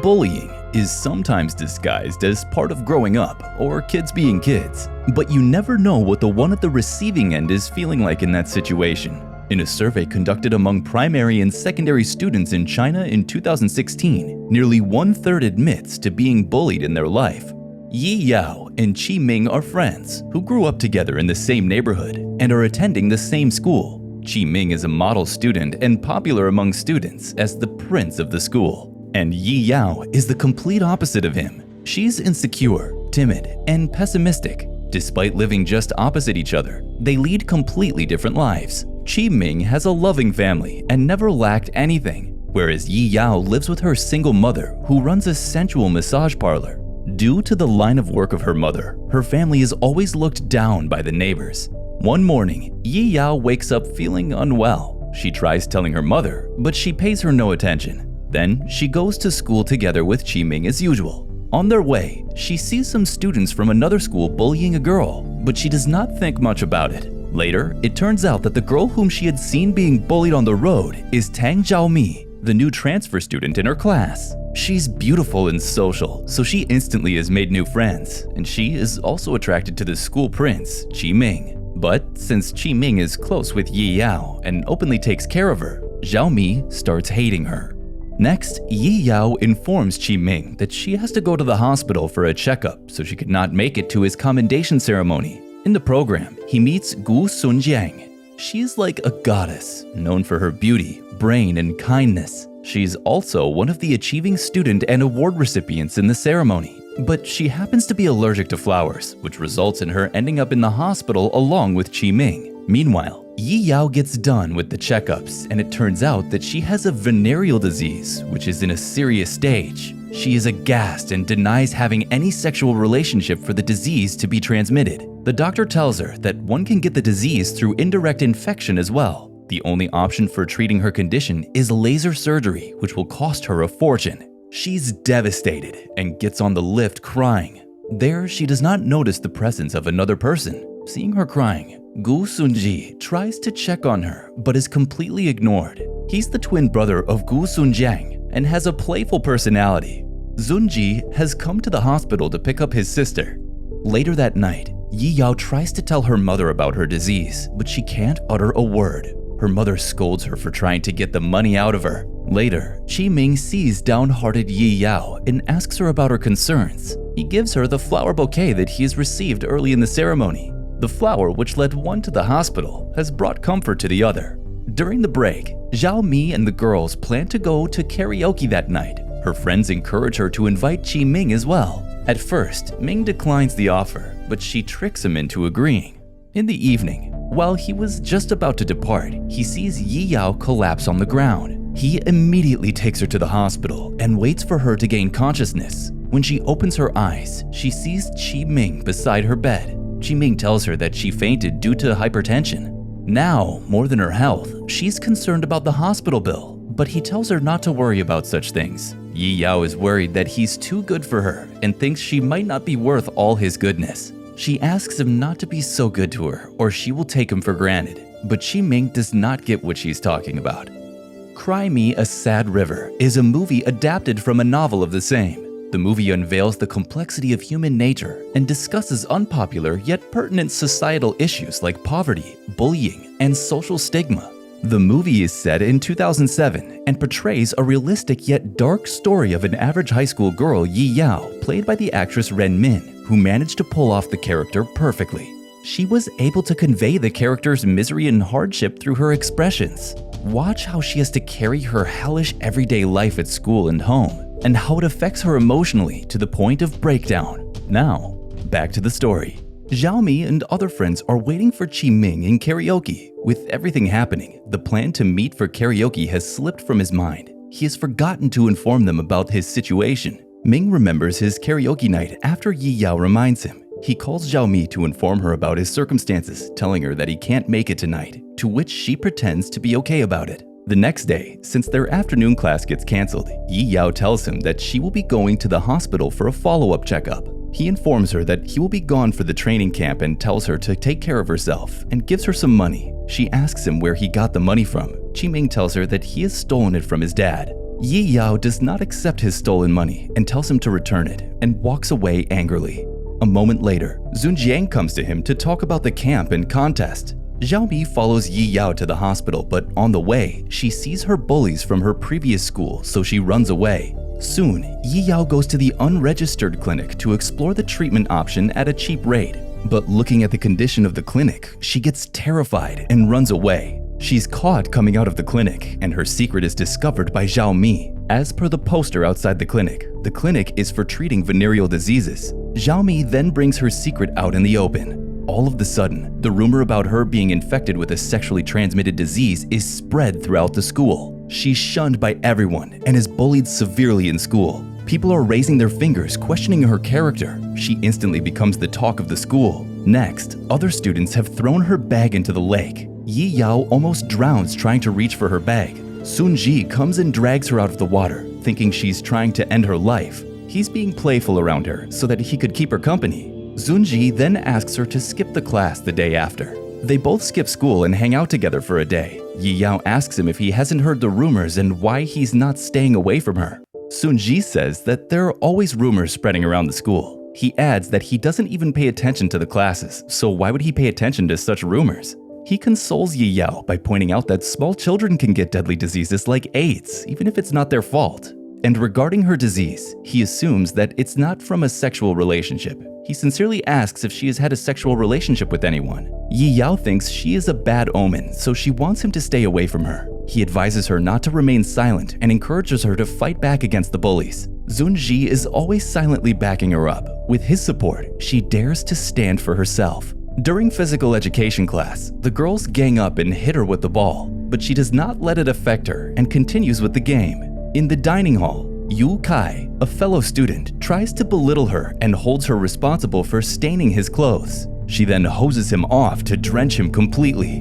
Bullying is sometimes disguised as part of growing up or kids being kids, but you never know what the one at the receiving end is feeling like in that situation. In a survey conducted among primary and secondary students in China in 2016, nearly one-third admits to being bullied in their life. Yi Yao and Ming are friends who grew up together in the same neighborhood and are attending the same school. Ming is a model student and popular among students as the prince of the school. And Yi Yao is the complete opposite of him. She's insecure, timid, and pessimistic. Despite living just opposite each other, they lead completely different lives. Ming has a loving family and never lacked anything, whereas Yi Yao lives with her single mother who runs a sensual massage parlor. Due to the line of work of her mother, her family is always looked down by the neighbors. One morning, Yi Yao wakes up feeling unwell. She tries telling her mother, but she pays her no attention. Then, she goes to school together with Ming as usual. On their way, she sees some students from another school bullying a girl, but she does not think much about it. Later, it turns out that the girl whom she had seen being bullied on the road is Tang Zhaomi, the new transfer student in her class. She's beautiful and social, so she instantly has made new friends, and she is also attracted to the school prince, Ming. But since Ming is close with Yi Yao and openly takes care of her, Zhaomi starts hating her. Next, Yi Yao informs Ming that she has to go to the hospital for a checkup, so she could not make it to his commendation ceremony. In the program, he meets Gu Sunjiang. She is like a goddess, known for her beauty, brain, and kindness. She's also one of the achieving student and award recipients in the ceremony. But she happens to be allergic to flowers, which results in her ending up in the hospital along with Ming. Meanwhile, Yi Yao gets done with the checkups, and it turns out that she has a venereal disease, which is in a serious stage. She is aghast and denies having any sexual relationship for the disease to be transmitted. The doctor tells her that one can get the disease through indirect infection as well. The only option for treating her condition is laser surgery, which will cost her a fortune. She's devastated and gets on the lift crying. There, she does not notice the presence of another person. Seeing her crying, Gu Sunji tries to check on her, but is completely ignored. He's the twin brother of Gu Sunjiang and has a playful personality. Zunji has come to the hospital to pick up his sister. Later that night, Yi Yao tries to tell her mother about her disease, but she can't utter a word. Her mother scolds her for trying to get the money out of her. Later, Ming sees downhearted Yi Yao and asks her about her concerns. He gives her the flower bouquet that he has received early in the ceremony. The flower, which led one to the hospital, has brought comfort to the other. During the break, Zhaomi and the girls plan to go to karaoke that night. Her friends encourage her to invite Ming as well. At first, Ming declines the offer, but she tricks him into agreeing. In the evening, while he was just about to depart, he sees Yi Yao collapse on the ground. He immediately takes her to the hospital and waits for her to gain consciousness. When she opens her eyes, she sees Ming beside her bed. Ming tells her that she fainted due to hypertension. Now, more than her health, she's concerned about the hospital bill, but he tells her not to worry about such things. Yi Yao is worried that he's too good for her and thinks she might not be worth all his goodness. She asks him not to be so good to her or she will take him for granted, but Ming does not get what she's talking about. Cry Me a Sad River is a movie adapted from a novel of the same. The movie unveils the complexity of human nature and discusses unpopular yet pertinent societal issues like poverty, bullying, and social stigma. The movie is set in 2007 and portrays a realistic yet dark story of an average high school girl, Yi Yao, played by the actress Ren Min, who managed to pull off the character perfectly. She was able to convey the character's misery and hardship through her expressions. Watch how she has to carry her hellish everyday life at school and home, and how it affects her emotionally to the point of breakdown. Now, back to the story. Zhaomi and other friends are waiting for Ming in karaoke. With everything happening, the plan to meet for karaoke has slipped from his mind. He has forgotten to inform them about his situation. Ming remembers his karaoke night after Yi Yao reminds him. He calls Zhaomi to inform her about his circumstances, telling her that he can't make it tonight, to which she pretends to be okay about it. The next day, since their afternoon class gets canceled, Yi Yao tells him that she will be going to the hospital for a follow-up checkup. He informs her that he will be gone for the training camp and tells her to take care of herself and gives her some money. She asks him where he got the money from. Ming tells her that he has stolen it from his dad. Yi Yao does not accept his stolen money and tells him to return it and walks away angrily. A moment later, Zunjiang comes to him to talk about the camp and contest. Xiaomi follows Yi Yao to the hospital, but on the way, she sees her bullies from her previous school, so she runs away. Soon, Yi Yao goes to the unregistered clinic to explore the treatment option at a cheap rate. But looking at the condition of the clinic, she gets terrified and runs away. She's caught coming out of the clinic, and her secret is discovered by Zhao Mi. As per the poster outside the clinic is for treating venereal diseases. Zhao Mi then brings her secret out in the open. All of the sudden, the rumor about her being infected with a sexually transmitted disease is spread throughout the school. She's shunned by everyone and is bullied severely in school. People are raising their fingers, questioning her character. She instantly becomes the talk of the school. Next, other students have thrown her bag into the lake. Yi Yao almost drowns trying to reach for her bag. Sun Ji comes and drags her out of the water, thinking she's trying to end her life. He's being playful around her so that he could keep her company. Zunji then asks her to skip the class the day after. They both skip school and hang out together for a day. Yi Yao asks him if he hasn't heard the rumors and why he's not staying away from her. Sunji says that there are always rumors spreading around the school. He adds that he doesn't even pay attention to the classes, so why would he pay attention to such rumors? He consoles Yi Yao by pointing out that small children can get deadly diseases like AIDS, even if it's not their fault. And regarding her disease, he assumes that it's not from a sexual relationship. He sincerely asks if she has had a sexual relationship with anyone. Yi Yao thinks she is a bad omen, so she wants him to stay away from her. He advises her not to remain silent and encourages her to fight back against the bullies. Zunji is always silently backing her up. With his support, she dares to stand for herself. During physical education class, the girls gang up and hit her with the ball, but she does not let it affect her and continues with the game. In the dining hall, Yu Kai, a fellow student, tries to belittle her and holds her responsible for staining his clothes. She then hoses him off to drench him completely.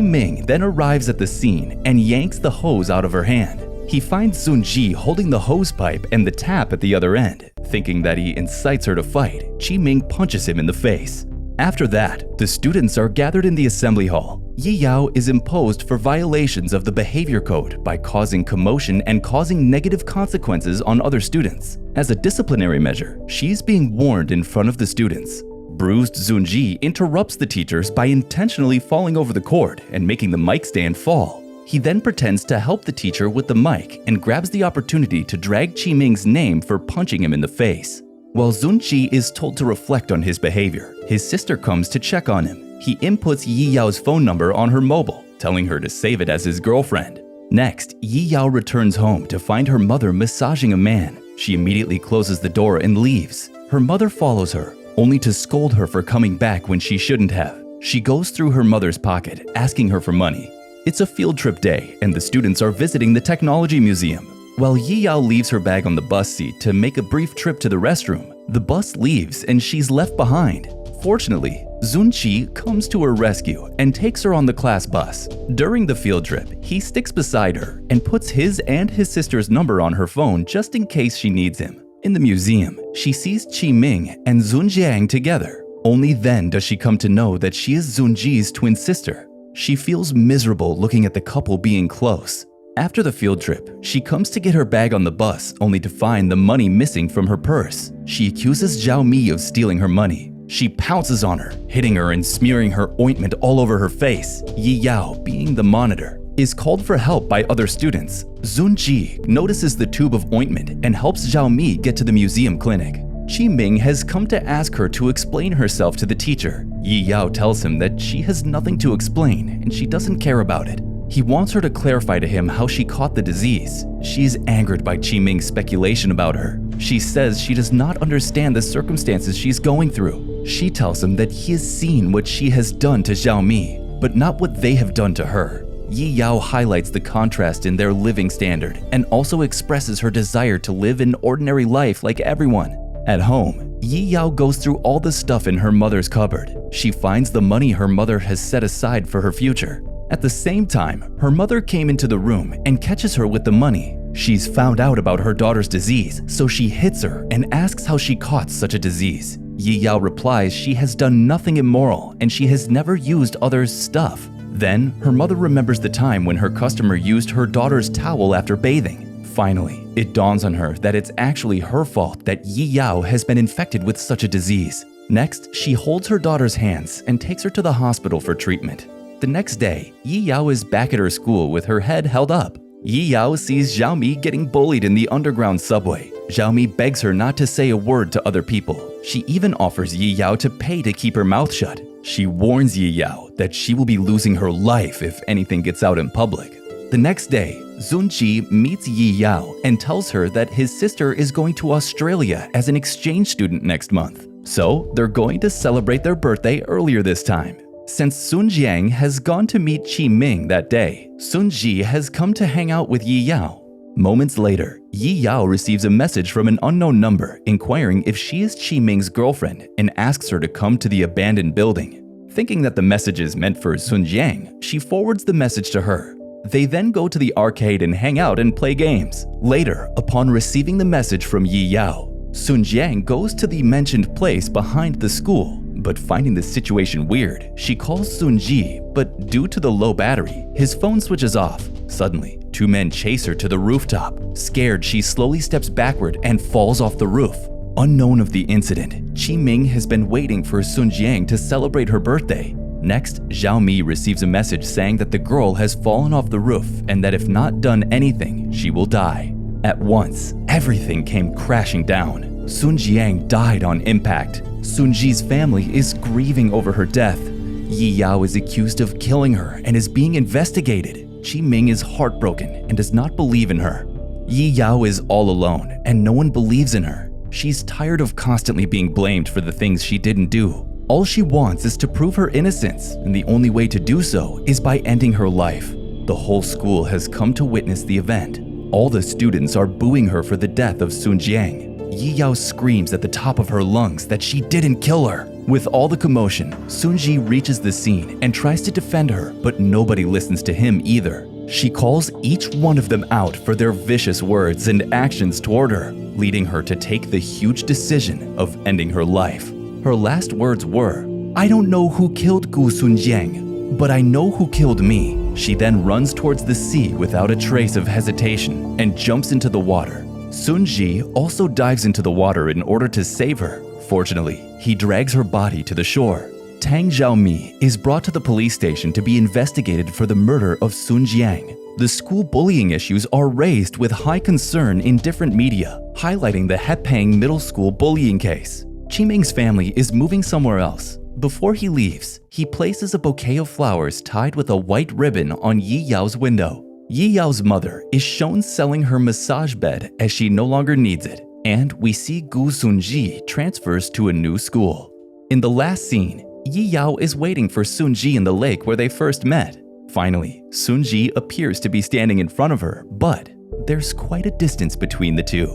Ming then arrives at the scene and yanks the hose out of her hand. He finds Zunji holding the hose pipe and the tap at the other end. Thinking that he incites her to fight, Ming punches him in the face. After that, the students are gathered in the assembly hall. Yi Yao is imposed for violations of the behavior code by causing commotion and causing negative consequences on other students. As a disciplinary measure, she's being warned in front of the students. Bruised Zunji interrupts the teachers by intentionally falling over the cord and making the mic stand fall. He then pretends to help the teacher with the mic and grabs the opportunity to drag Ming's name for punching him in the face. While Zunji is told to reflect on his behavior, his sister comes to check on him. He inputs Yi Yao's phone number on her mobile, telling her to save it as his girlfriend. Next, Yi Yao returns home to find her mother massaging a man. She immediately closes the door and leaves. Her mother follows her, only to scold her for coming back when she shouldn't have. She goes through her mother's pocket, asking her for money. It's a field trip day, and the students are visiting the technology museum. While Yi Yao leaves her bag on the bus seat to make a brief trip to the restroom, the bus leaves and she's left behind. Fortunately, Zunqi comes to her rescue and takes her on the class bus. During the field trip, he sticks beside her and puts his and his sister's number on her phone just in case she needs him. In the museum, she sees Ming and Zunjiang together. Only then does she come to know that she is Zunji's twin sister. She feels miserable looking at the couple being close. After the field trip, she comes to get her bag on the bus only to find the money missing from her purse. She accuses Zhao Mi of stealing her money. She pounces on her, hitting her and smearing her ointment all over her face. Yi Yao, being the monitor, is called for help by other students. Zunji notices the tube of ointment and helps Zhao Mi get to the museum clinic. Ming has come to ask her to explain herself to the teacher. Yi Yao tells him that she has nothing to explain and she doesn't care about it. He wants her to clarify to him how she caught the disease. She is angered by Ming's speculation about her. She says she does not understand the circumstances she's going through. She tells him that he has seen what she has done to Zhao Mi, but not what they have done to her. Yi Yao highlights the contrast in their living standard and also expresses her desire to live an ordinary life like everyone. At home, Yi Yao goes through all the stuff in her mother's cupboard. She finds the money her mother has set aside for her future. At the same time, her mother came into the room and catches her with the money. She's found out about her daughter's disease, so she hits her and asks how she caught such a disease. Yi Yao replies she has done nothing immoral and she has never used others' stuff. Then, her mother remembers the time when her customer used her daughter's towel after bathing. Finally, it dawns on her that it's actually her fault that Yi Yao has been infected with such a disease. Next, she holds her daughter's hands and takes her to the hospital for treatment. The next day, Yi Yao is back at her school with her head held up. Yi Yao sees Xiaomi getting bullied in the underground subway. Xiaomi begs her not to say a word to other people. She even offers Yi Yao to pay to keep her mouth shut. She warns Yi Yao that she will be losing her life if anything gets out in public. The next day, Zunji meets Yi Yao and tells her that his sister is going to Australia as an exchange student next month. So, they're going to celebrate their birthday earlier this time. Since Sun Jiang has gone to meet Ming that day, Sun Ji has come to hang out with Yi Yao. Moments later, Yi Yao receives a message from an unknown number inquiring if she is Ming's girlfriend and asks her to come to the abandoned building. Thinking that the message is meant for Sun Jiang, she forwards the message to her. They then go to the arcade and hang out and play games. Later, upon receiving the message from Yi Yao, Sun Jiang goes to the mentioned place behind the school, but finding the situation weird, she calls Sun Ji, but due to the low battery, his phone switches off. Suddenly, two men chase her to the rooftop. Scared, she slowly steps backward and falls off the roof. Unknown of the incident, Ming has been waiting for Sun Jiang to celebrate her birthday. Next, Xiaomi receives a message saying that the girl has fallen off the roof and that if not done anything, she will die. At once, everything came crashing down. Sun Jiang died on impact. Sun Ji's family is grieving over her death. Yi Yao is accused of killing her and is being investigated. Ming is heartbroken and does not believe in her. Yi Yao is all alone and no one believes in her. She's tired of constantly being blamed for the things she didn't do. All she wants is to prove her innocence, and the only way to do so is by ending her life. The whole school has come to witness the event. All the students are booing her for the death of Sun Jiang. Yi Yao screams at the top of her lungs that she didn't kill her. With all the commotion, Sun Ji reaches the scene and tries to defend her, but nobody listens to him either. She calls each one of them out for their vicious words and actions toward her, leading her to take the huge decision of ending her life. Her last words were, "I don't know who killed Gu Sun Jiang, but I know who killed me." She then runs towards the sea without a trace of hesitation and jumps into the water. Sun Ji also dives into the water in order to save her. Fortunately, he drags her body to the shore. Tang Xiaomi is brought to the police station to be investigated for the murder of Sun Jiang. The school bullying issues are raised with high concern in different media, highlighting the Hepang Middle School bullying case. Ming's family is moving somewhere else. Before he leaves, he places a bouquet of flowers tied with a white ribbon on Yi Yao's window. Yi Yao's mother is shown selling her massage bed as she no longer needs it, and we see Gu Sunji transfers to a new school. In the last scene, Yi Yao is waiting for Sun Ji in the lake where they first met. Finally, Sun Ji appears to be standing in front of her, but there's quite a distance between the two.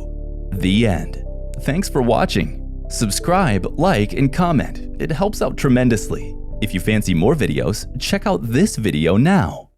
The end. Thanks for watching. Subscribe, like, and comment. It helps out tremendously. If you fancy more videos, check out this video now.